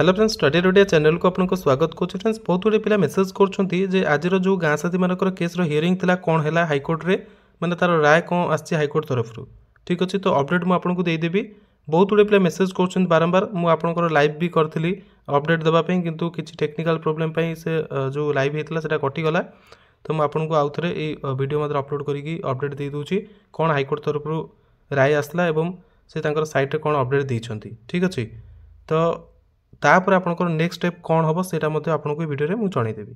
Hello friends, study radio channel को आपको स्वागत करुँ। फ्रेंड्स, बहुत गुड़े पिला मेसेज कर आज जो गाँ साथी मानकर केस हियरिंग थिला कौन है हाइकोर्ट रे माने तार राय कौन आसी हाइकोर्ट तरफ रू। ठीक अच्छे, तो अपडेट मुझे आपको देदेवी। बहुत गुड़े पिला मेसेज कर बारंबार मुझे लाइव भी करी अपडेट देवाई, किंतु किसी टेक्निकल प्रोब्लेम से जो लाइव होता है कटिगला। तो मुझे आपको आउ थे वीडियो मध्य अपलोड करके अपडेट दे दूँगी कौन हाइकोर्ट तरफ राय आसला एवं से साइट कौन अपडेट देती। ठीक अच्छे, तो तापर आपंकर नेक्स्ट स्टेप कौन हम से आपको वीडियो में जनईदेवी।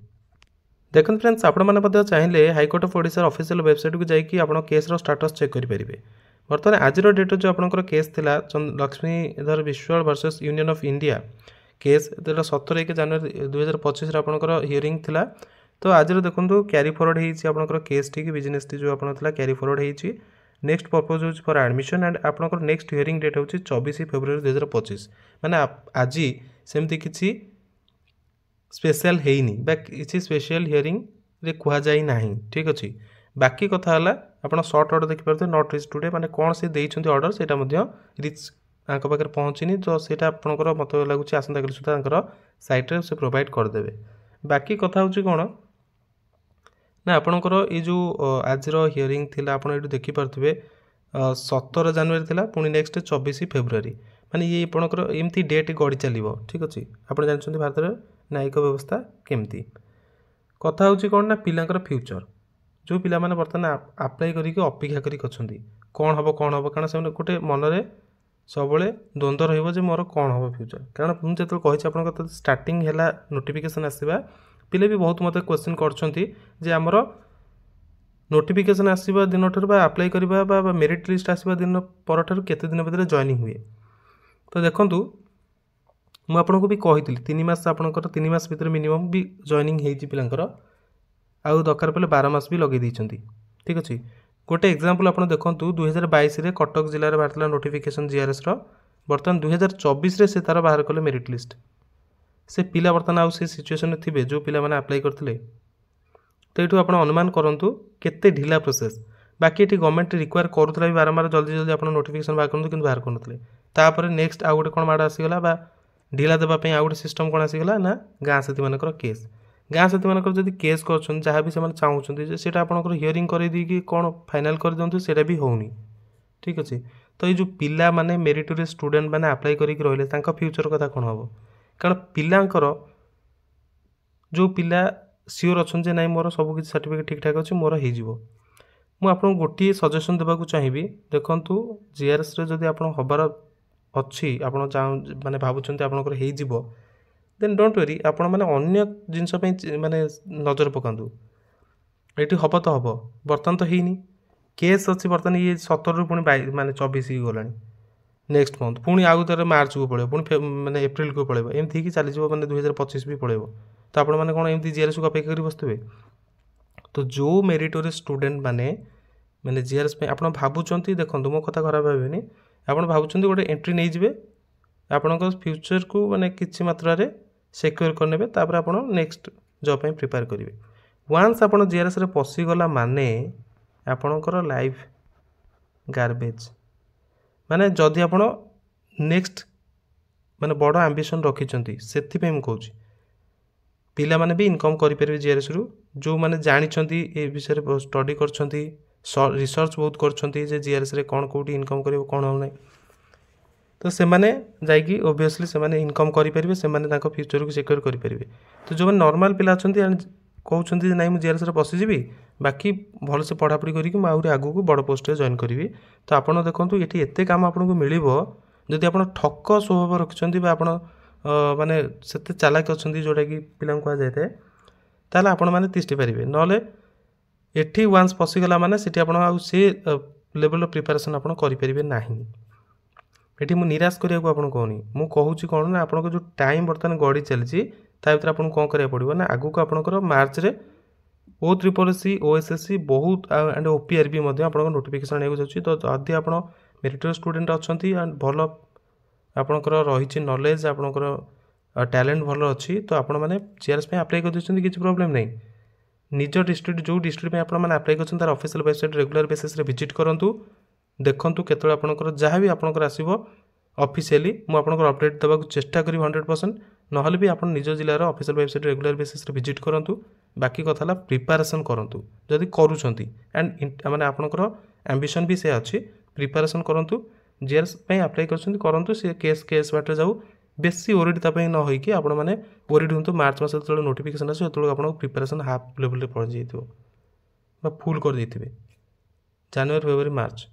देखते फ्रेंड्स, आपने चाहिए high court of Odisha official website को जाकि आप केस स्टाटस चेक करेंगे। बर्तमान आज डेट जो आपंकर केस थिला Laxmidhar Biswal versus Union of India case 17 जनवरी 2025 आपंकर हियरिंग थिला। तो आज देखो क्यारी फॉरवर्ड होकर केस टी बिजनेस टी जो आप क्यारी फॉरवर्ड होती। नेक्स्ट पर्पज हो फॉर एडमिशन एंड आपंकर नेक्स्ट हियरिंग डेट हूँ 24 फेब्रुआरी 2025। माने आज सेमती किसी स्पेशल है किसी स्पेशल हियरिंग रे कह जाई नहीं। ठीक अच्छे, बाकी कथा है आप सर्ट ऑर्डर देखिए नॉट रिच टुडे माने कौन से देइछन्ती ऑर्डर से रिच आंक पाखे पहुँचनी। तो सीटा आपंकर मत लगुच आसंता कल सुधा साइट्रे से प्रोवाइड करदे। बाकी कथा हूँ कौन ना आपणकर ये जो आज हियरिंग थिला आप देखिपे 17 जनवरी थिला, पुणी नेक्स्ट 24 फेब्रुआरी माने ये आपणकर एमती डेट गड़ी चलो। ठीक अच्छे, आप जानते भारत में न्यायिक व्यवस्था केमती। कथा हूँ कौन ना पिलांकर फ्यूचर जो पिला माने बर्तमान अप्लाई करके अपेक्षा करी कौन हम कारण से गोटे मनरे सब द्वंद्व रही मोर कौन हम फ्यूचर। कारण मुझे कही आप स्टार्टिंग है नोटिफिकेशन आसवा पिले भी बहुत मत क्वेश्चन कर आमर नोटिफिकेशन आसवा दिन ठार अप्लाई करवा मेरिट लिस्ट आसवा दिन पर केते दिन भीतर जॉइनिंग हुए। तो देखूँ मुझे आपको भी कही 3 मास आपंकर 3 मास भर मिनिमम भी जॉइनिंग हो पिलांकर आउ दरकार पड़े 12 मास भी लगे देती। ठीक अच्छे, गोटे एग्जांपल आप देखो 2022 रे कटक जिले में बाहर नोटिफिकेशन जीआरएस बर्तमान 2024 से तार बाहर कले मेरिट लिस्ट। से पिला बर्तमान आउ से सिचुएशन में थे जो पिला माने अप्लाई करते। तो ये आप अनुमान करूँ केते ढिला प्रोसेस। बाकी ये गवर्नमेंट रिक्वायर करूला भी बारंबार जल्दी जल्दी आप नोटिफिकेशन बाहर करूँ कि बाहर करूँ। तापर नेक्स्ट आउ गोटे कौन माड़ आसीगला ढिला देवाई आउ गोटे सिस्टम कौन आसीगला ना गाँ साथी मानकर केस। गाँ साथी मानकर जब केस कर जहाँ भी से चाहते से आपंकर हियरिंग कर कौन फाइनाल कर दिखाँ से भी होनी। ठीक अच्छे, तो ये जो पिला माने मेरिटोरियस स्टूडेंट मैंने अप्लाई करके रहिले फ्यूचर कथा कौन हम। कारण पिलांकर जो पिला सियोर अच्छा ना मोर सब किसी सर्टिफिकेट ठीक ठाक अच्छे मोर हो मुझे गोटे सजेसन देवाक चाहिए। देखूँ जीआरएस जदि आप हबार अच्छी आप माने भावुं आपंकर हो देन डोंट वरी आप अन्य जिनस माने नजर पकातु ये हम तो हम बर्तमान तो होनी केस अच्छी बर्तमान ये 17 रू पुणी माने 24 की गला नेक्स्ट मंथ पुणी आउ तर मार्च को पड़े पुणी माने एप्रिल को पड़े एमती ही चलीज मैंने 2025 भी पड़े। तो आप एमती जीआरएस को अपेक्षा कर बसुए। तो जो मेरिटोरियस स्टूडेंट माने जीआरएस आप भावुं देखो मो कथा खराब भावेनि आप भावुं गोटे एंट्री नहीं जाए आपण फ्यूचर को माने किसी मात्रा सिक्योर करने तापर आप नेक्स्ट जॉब पे प्रिपेयर करेंगे। वन्स आप जीआरएस पशिगला माने आपणकर लाइफ गार्बेज माने जदि आप नेक्स्ट माने बड़ आंबिशन रखिंट से मुझे पिला माने भी इनकम करेंगे जीआरएस रु जो माने जानी ए विषय स्टडी कर रिसर्च बहुत कर जीआरएस कौन कौटी इनकम कर कौन हो ना। तो से मैंने जाकि ओबियसली से मैंने इनकम करेंगे से फ्यूचर को सिक्योर करेंगे। तो जो नॉर्मल पिला अच्छा कहते ना मुझे जीआरएस पशिजी बाकी भल से पढ़ापढ़ी करके मुझे आगू को बड़ पोस्ट जॉइन करी। तो आप देखो ये एत काम आपको मिल जदि आप ठक स्वभाव रखिंट आप माने से चालाक अच्छा जोटा कि पिला कह जाए ताल आपण मैंने तिष्टि पारे ना एटी वन्स पशिगला माने से लेवल प्रिपेरेसन आप करेंगे ना। ये मुझे निराश करने को आपको कहूनी मुझे कहूँ कौन ना आपको जो टाइम बर्तमान गड़ी चली भर आपको कौन करा पड़ो ना आगू को आपंकर मार्च रे O3C OSSC बहुत एंड OPR भी आप नोटिफिकेशन आने जाऊँगी। तो जदि आप मेरिटोरियस स्टूडेंट अच्छा एंड भल आपंकर रही नॉलेज आपंकर टैलेंट भल अच्छी तो आप जीआरएस अप्लाई कर देते किसी प्रोब्लेम नहीं। निज डिस्ट्रिक्ट जो डिस्ट्रिक्ट आप अप्लाई कर तार official website regular basis visit करूँ देखूँ केतल आपंकर जहाँ भी आपंकर आसो ऑफिशियली मुझे अपडेट देवाक चेष्टा करी 100%। नहले भी आपण निज जिलार ऑफिशियल वेबसाइट रेगुलर बेसिस रे विजिट करंतु बाकी कथा प्रिपारेसन करंतु जदि करूछंती एंड माने आपनकर एम्बिशन भी से अछि प्रिपारेसन करंतु जीआरएस पई अप्लाई करंतु से केस बाटे जाऊ बेसी ओरिड तापई न होई कि आपण माने ओरिड हुंतु मार्च मास जतले नोटिफिकेशन आसे ततले आपण प्रिपारेसन हाफ लेवल रे पड़ जाइथिबो बा फुल कर देथिबे जनवरी फेब्रुआरी मार्च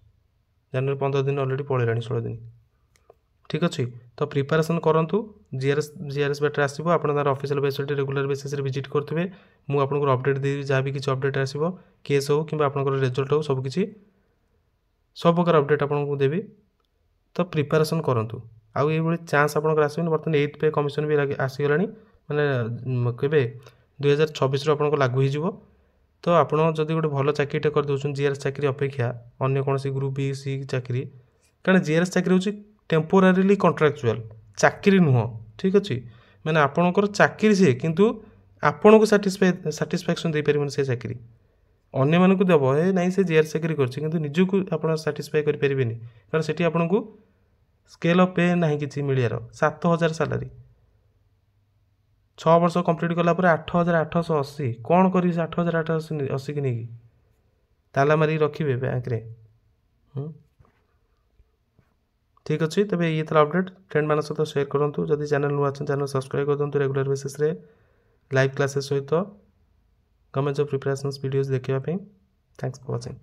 जनवरी 15 दिन ऑलरेडी पळेलानी 16 दिन ठीक अच्छे तो प्रिपारेसन करंतु जीआरएस बैटर आसो आप ऑफिशियल वेबसाइट रेगुलर बेसिस रे विजिट करते मुझे आपको अपडेट देवी जहाँ भी किसी अपडेट आसो केस हो कि रिजल्ट हो सबकि सब प्रकार अपडेट आपको देवी तो प्रिपारेसन करंतु आउ ये चान्स आप आसबे बर्तमान 8th पे कमिशन भी आसीगला माने केबे 2026 आपको लागू हो तो आप जदि गोटे भल चाकरीटे कर दौरान जीआरएस चाकरी अपेक्षा अन्य कौन ग्रुप बी सी चाकरी कारण जीआरएस चाकरी हूँ टेम्पोरारीली कॉन्ट्रैक्चुअल चाकरी नुह ठीक अच्छे मैंने आपणकर चाकरी सी किंतु आपण को साटिस्फैक्शन दे पारे से चाकरी अन्य मानक देव ए ना से जीआरएस चाकरी कर निजक आप साटिस्फाई करें कारण से आपन को स्केल अफ पे ना कि मिलियार 7000 सालारी 6 वर्ष कंप्लीट कलापर 8880 कौन करी 8880 की नहीं ताला मारी रखिए बैंक रे ठीक अच्छे तेज ये थी अपडेट फ्रेंड मान सहित शेयर करूँ जदि चैनल नुआ चैनल सब्सक्राइब कर दिखाँ रेगुलर बेसिस रे लाइव क्लासेस सहित गवर्नमेंट जॉब प्रिपरेशंस वीडियोस देखापी थैंक्स फॉर वाचिंग।